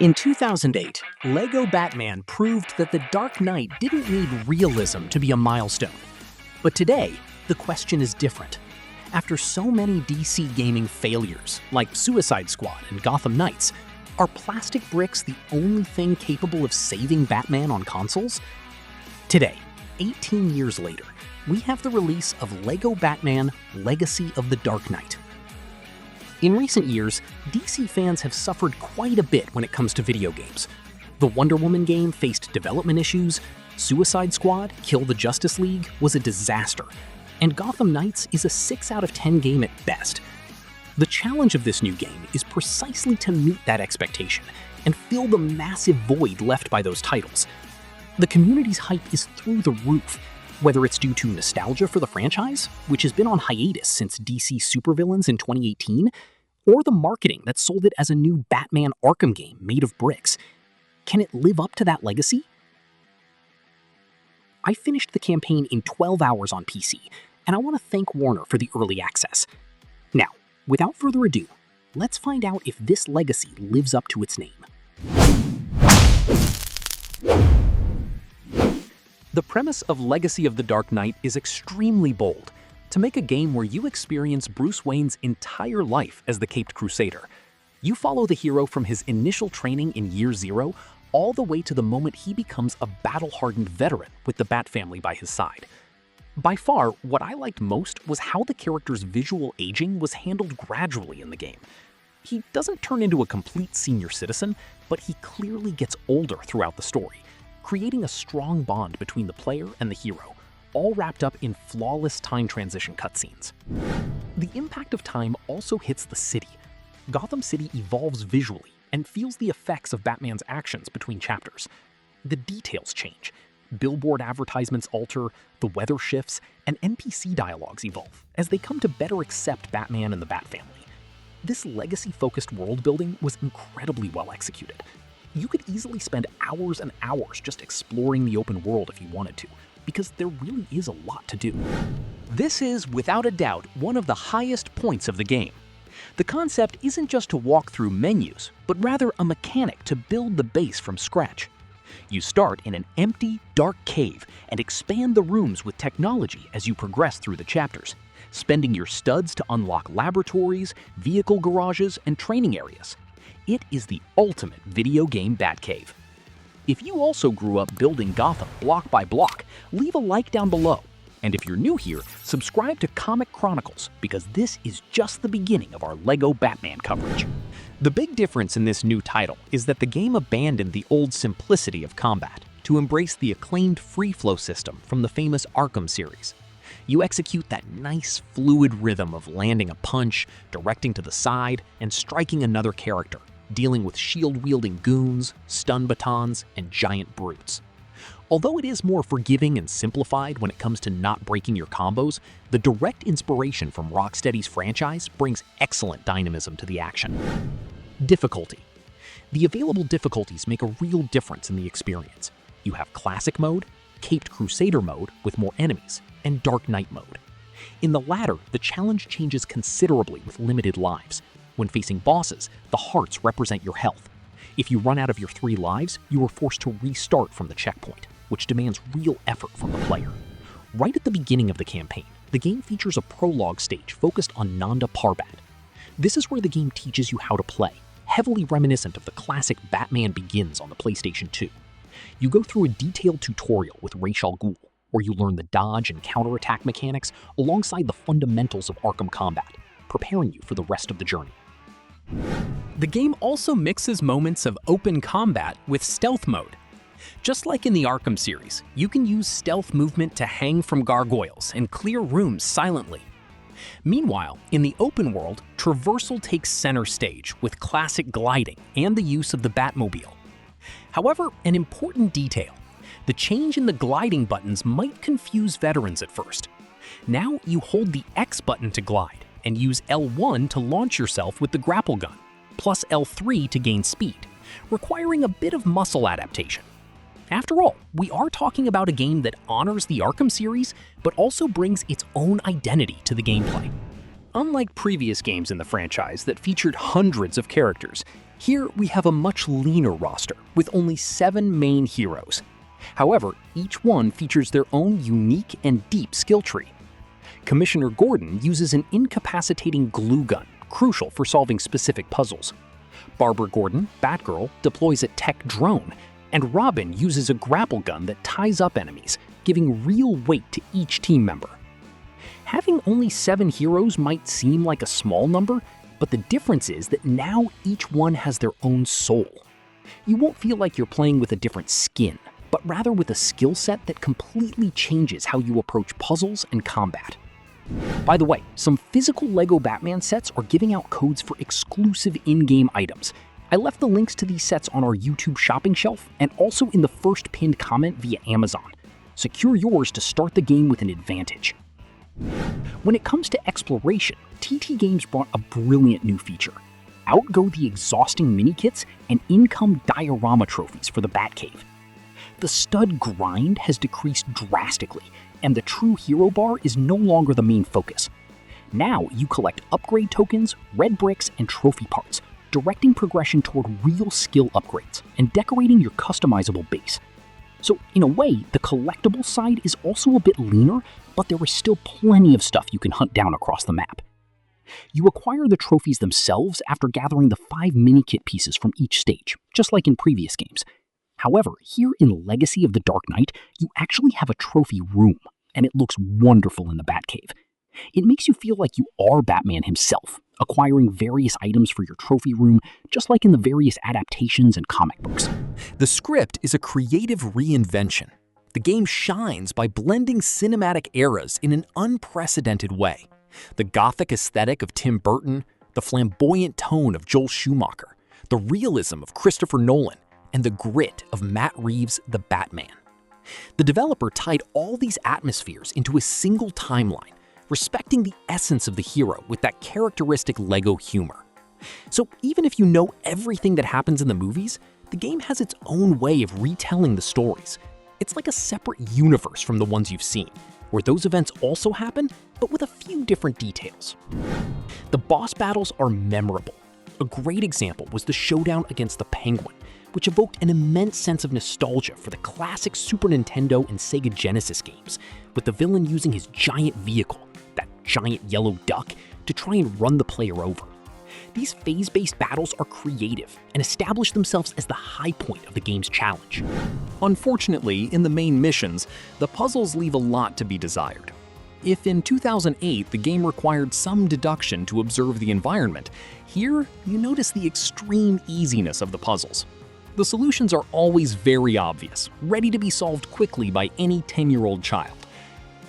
In 2008, LEGO Batman proved that The Dark Knight didn't need realism to be a milestone. But today, the question is different. After so many DC gaming failures, like Suicide Squad and Gotham Knights, are plastic bricks the only thing capable of saving Batman on consoles? Today, 18 years later, we have the release of LEGO Batman Legacy of the Dark Knight. In recent years, DC fans have suffered quite a bit when it comes to video games. The Wonder Woman game faced development issues, Suicide Squad, Kill the Justice League was a disaster, and Gotham Knights is a 6 out of 10 game at best. The challenge of this new game is precisely to meet that expectation and fill the massive void left by those titles. The community's hype is through the roof, whether it's due to nostalgia for the franchise, which has been on hiatus since DC Supervillains in 2018, or the marketing that sold it as a new Batman Arkham game made of bricks. Can it live up to that legacy? I finished the campaign in 12 hours on PC, and I want to thank Warner for the early access. Now, without further ado, let's find out if this legacy lives up to its name. The premise of Legacy of the Dark Knight is extremely bold. To make a game where you experience Bruce Wayne's entire life as the Caped Crusader. You follow the hero from his initial training in Year Zero all the way to the moment he becomes a battle-hardened veteran with the Bat family by his side. By far, what I liked most was how the character's visual aging was handled gradually in the game. He doesn't turn into a complete senior citizen, but he clearly gets older throughout the story, creating a strong bond between the player and the hero, all wrapped up in flawless time transition cutscenes. The impact of time also hits the city. Gotham City evolves visually and feels the effects of Batman's actions between chapters. The details change. Billboard advertisements alter, the weather shifts, and NPC dialogues evolve as they come to better accept Batman and the Bat family. This legacy-focused world building was incredibly well executed. You could easily spend hours and hours just exploring the open world if you wanted to, because there really is a lot to do. This is, without a doubt, one of the highest points of the game. The concept isn't just to walk through menus, but rather a mechanic to build the base from scratch. You start in an empty, dark cave and expand the rooms with technology as you progress through the chapters, spending your studs to unlock laboratories, vehicle garages, and training areas. It is the ultimate video game Batcave. If you also grew up building Gotham block by block, leave a like down below. And if you're new here, subscribe to Chronicles, because this is just the beginning of our LEGO Batman coverage. The big difference in this new title is that the game abandoned the old simplicity of combat to embrace the acclaimed Freeflow system from the famous Arkham series. You execute that nice, fluid rhythm of landing a punch, directing to the side, and striking another character, dealing with shield-wielding goons, stun batons, and giant brutes. Although it is more forgiving and simplified when it comes to not breaking your combos, the direct inspiration from Rocksteady's franchise brings excellent dynamism to the action. Difficulty. The available difficulties make a real difference in the experience. You have Classic Mode, Caped Crusader Mode with more enemies, and Dark Knight Mode. In the latter, the challenge changes considerably with limited lives. When facing bosses, the hearts represent your health. If you run out of your 3 lives, you are forced to restart from the checkpoint, which demands real effort from the player. Right at the beginning of the campaign, the game features a prologue stage focused on Nanda Parbat. This is where the game teaches you how to play, heavily reminiscent of the classic Batman Begins on the PlayStation 2. You go through a detailed tutorial with Ra's al Ghul, where you learn the dodge and counterattack mechanics alongside the fundamentals of Arkham combat, preparing you for the rest of the journey. The game also mixes moments of open combat with stealth mode. Just like in the Arkham series, you can use stealth movement to hang from gargoyles and clear rooms silently. Meanwhile, in the open world, traversal takes center stage with classic gliding and the use of the Batmobile. However, an important detail: the change in the gliding buttons might confuse veterans at first. Now you hold the X button to glide, and use L1 to launch yourself with the grapple gun, plus L3 to gain speed, requiring a bit of muscle adaptation. After all, we are talking about a game that honors the Arkham series, but also brings its own identity to the gameplay. Unlike previous games in the franchise that featured hundreds of characters, Here we have a much leaner roster with only 7 main heroes. However, each one features their own unique and deep skill tree. Commissioner Gordon uses an incapacitating glue gun, crucial for solving specific puzzles. Barbara Gordon, Batgirl, deploys a tech drone, and Robin uses a grapple gun that ties up enemies, giving real weight to each team member. Having only 7 heroes might seem like a small number, but the difference is that now each one has their own soul. You won't feel like you're playing with a different skin, but rather with a skill set that completely changes how you approach puzzles and combat. By the way, some physical LEGO Batman sets are giving out codes for exclusive in-game items. I left the links to these sets on our YouTube shopping shelf and also in the first pinned comment via Amazon. Secure yours to start the game with an advantage. When it comes to exploration, TTGames brought a brilliant new feature. Out go the exhausting mini-kits and in-come diorama trophies for the Batcave. The stud grind has decreased drastically, and the true hero bar is no longer the main focus. Now you collect upgrade tokens, red bricks, and trophy parts, directing progression toward real skill upgrades and decorating your customizable base. So in a way, the collectible side is also a bit leaner, but there is still plenty of stuff you can hunt down across the map. You acquire the trophies themselves after gathering the 5 mini-kit pieces from each stage, just like in previous games. However, here in Legacy of the Dark Knight, you actually have a trophy room, and it looks wonderful in the Batcave. It makes you feel like you are Batman himself, acquiring various items for your trophy room, just like in the various adaptations and comic books. The script is a creative reinvention. The game shines by blending cinematic eras in an unprecedented way. The gothic aesthetic of Tim Burton, the flamboyant tone of Joel Schumacher, the realism of Christopher Nolan, and the grit of Matt Reeves' The Batman. The developer tied all these atmospheres into a single timeline, respecting the essence of the hero with that characteristic LEGO humor. So even if you know everything that happens in the movies, the game has its own way of retelling the stories. It's like a separate universe from the ones you've seen, where those events also happen, but with a few different details. The boss battles are memorable. A great example was the showdown against the Penguin, which evoked an immense sense of nostalgia for the classic Super Nintendo and Sega Genesis games, with the villain using his giant vehicle, that giant yellow duck, to try and run the player over. These phase-based battles are creative and establish themselves as the high point of the game's challenge. Unfortunately, in the main missions, the puzzles leave a lot to be desired. If in 2008 the game required some deduction to observe the environment, here you notice the extreme easiness of the puzzles. The solutions are always very obvious, ready to be solved quickly by any 10-year-old child.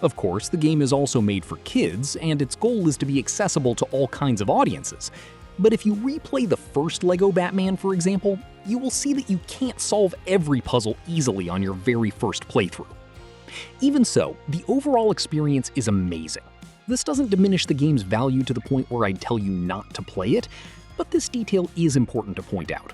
Of course, the game is also made for kids, and its goal is to be accessible to all kinds of audiences. But if you replay the first LEGO Batman, for example, you will see that you can't solve every puzzle easily on your very first playthrough. Even so, the overall experience is amazing. This doesn't diminish the game's value to the point where I'd tell you not to play it, but this detail is important to point out.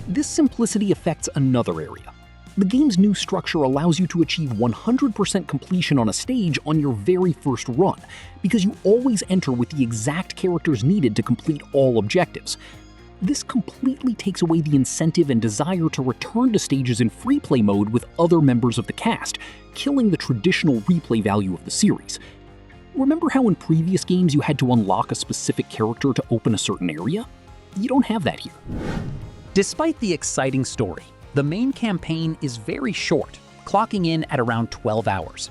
This simplicity affects another area. The game's new structure allows you to achieve 100% completion on a stage on your very first run, because you always enter with the exact characters needed to complete all objectives. This completely takes away the incentive and desire to return to stages in free play mode with other members of the cast, killing the traditional replay value of the series. Remember how in previous games you had to unlock a specific character to open a certain area? You don't have that here. Despite the exciting story, the main campaign is very short, clocking in at around 12 hours.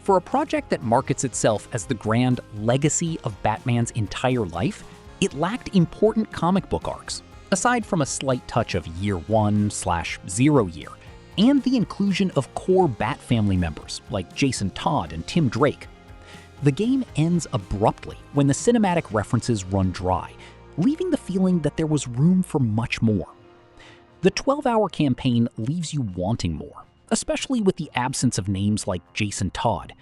For a project that markets itself as the grand legacy of Batman's entire life, it lacked important comic book arcs, aside from a slight touch of Year 1/0 year, and the inclusion of core Bat family members like Jason Todd and Tim Drake. The game ends abruptly when the cinematic references run dry, leaving the feeling that there was room for much more. The 12-hour campaign leaves you wanting more, especially with the absence of names like Jason Todd.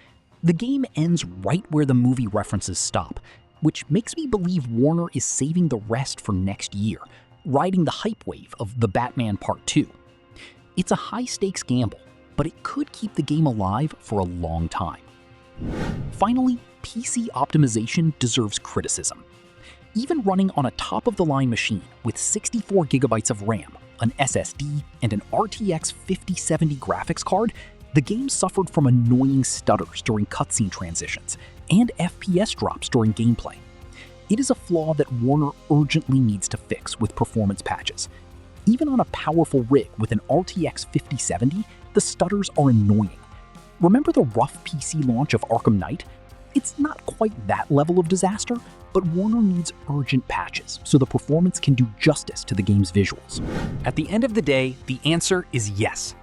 The game ends right where the movie references stop, which makes me believe Warner is saving the rest for next year, riding the hype wave of The Batman Part 2. It's a high-stakes gamble, but it could keep the game alive for a long time. Finally, PC optimization deserves criticism. Even running on a top-of-the-line machine with 64 gigabytes of RAM, an SSD, and an RTX 5070 graphics card, the game suffered from annoying stutters during cutscene transitions and FPS drops during gameplay. It is a flaw that Warner urgently needs to fix with performance patches. Even on a powerful rig with an RTX 5070, the stutters are annoying. Remember the rough PC launch of Arkham Knight? It's not quite that level of disaster, but Warner needs urgent patches so the performance can do justice to the game's visuals. At the end of the day, the answer is yes.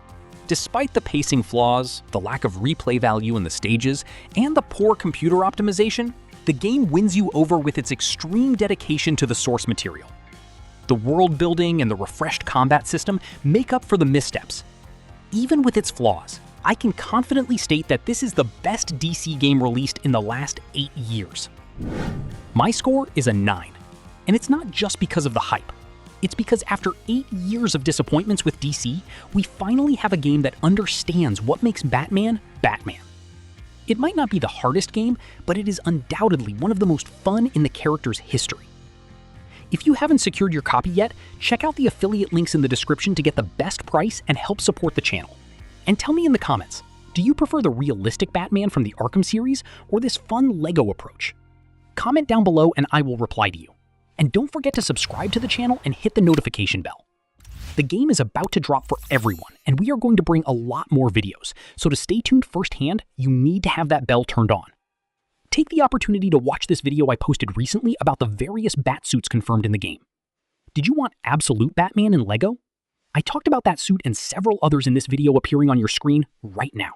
Despite the pacing flaws, the lack of replay value in the stages, and the poor computer optimization, the game wins you over with its extreme dedication to the source material. The world building and the refreshed combat system make up for the missteps. Even with its flaws, I can confidently state that this is the best DC game released in the last 8 years. My score is a 9, and it's not just because of the hype. It's because after 8 years of disappointments with DC, we finally have a game that understands what makes Batman, Batman. It might not be the hardest game, but it is undoubtedly one of the most fun in the character's history. If you haven't secured your copy yet, check out the affiliate links in the description to get the best price and help support the channel. And tell me in the comments, do you prefer the realistic Batman from the Arkham series or this fun LEGO approach? Comment down below and I will reply to you. And don't forget to subscribe to the channel and hit the notification bell. The game is about to drop for everyone, and we are going to bring a lot more videos, so to stay tuned firsthand, you need to have that bell turned on. Take the opportunity to watch this video I posted recently about the various Batsuits confirmed in the game. Did you want Absolute Batman in LEGO? I talked about that suit and several others in this video appearing on your screen right now.